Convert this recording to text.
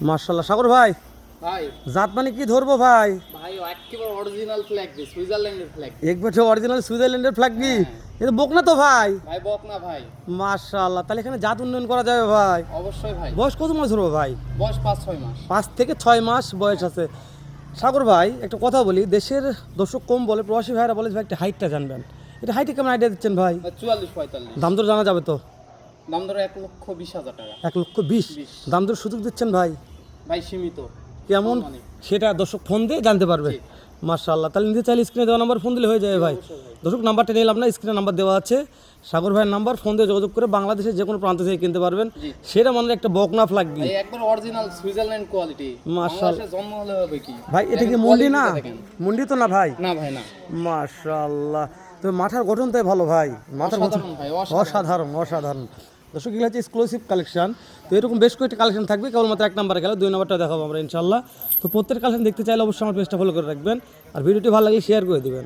মাশাআল্লাহ। সাগর ভাই, ভাই জাত মানে কি ধরবো ভাই? ভাই একেবারে অরিজিনাল ফ্ল্যাগ দিস, সুইজারল্যান্ডের ফ্ল্যাগ। একবার অরিজিনাল সুইজারল্যান্ডের ফ্ল্যাগ কি? এটা বকনা তো ভাই। ভাই বক না ভাই। মাশাআল্লাহ, তাহলে এখানে জাত উন্নয়ন করা যাবে ভাই। অবশ্যই ভাই। বয়স কত মাস ধরবো ভাই? বয়স 5-6 মাস। 5 থেকে 6 মাস বয়স আছে। সাগর ভাই, একটা কথা বলি, দেশের দর্শক কম বলে, প্রবাসী ভাইরা বলে ভাই একটা হাইটটা জানবেন। এটা হাইটে কেমন আইডিয়া দিচ্ছেন ভাই? 44-45। দাম দর জানা যাবে তো? দাম ধরো 1,20,000 টাকা। 1,20,000 দাম দর সুযোগ দিচ্ছেন ভাই? ভাই সীমিত। কেমন মানে সেটা দর্শক ফোন দিয়ে জানতে পারবে। জি। মাশাআল্লাহ, তাহলে নিতে চাইলে স্ক্রিনে দেওয়া নাম্বার ফোন দিলে হয়ে যাবে ভাই। অবশ্যই ভাই। দর্শক নাম্বারটা নিলাম না, স্ক্রিনে নাম্বার দেওয়া আছে, সাগর ভাইয়ের নাম্বার, ফোন দিয়ে যোগাযোগ করে বাংলাদেশের যে কোনো প্রান্ত থেকে কিনতে পারবেন। জি। সেটা মানে একটা বকনা ফ্ল্যাগ ভাই একবার অরিজিনাল সুইজারল্যান্ড কোয়ালিটি। মাশাআল্লাহ। বাংলাদেশে জন্ম হলে হবে কি? ভাই এটা কি দেখেন মুন্ডি না? quality টা দেখেন। মুন্ডি তো না ভাই? না ভাই না। মাশাআল্লাহ, তো মাথার গঠন তাই ভালো ভাই, মাথার গঠন অসাধারণ ভাই, অসাধারণ। অসাধারণ। দর্শক এগুলো হচ্ছে এক্সক্লুসিভ কালেকশন। তো এরকম বেশ কয়েকটি কালেকশন থাকবে, কেবলমাত্র 1 নাম্বারে গেলে 2 নাম্বারটা দেখাবো আমরা ইনশাআল্লাহ। তো প্রত্যেক কালেকশন দেখতে চাইলে অবশ্যই আমার পেজটা ফলো করে রাখবেন, আর ভিডিওটি ভালো লাগলে শেয়ার করে দিবেন।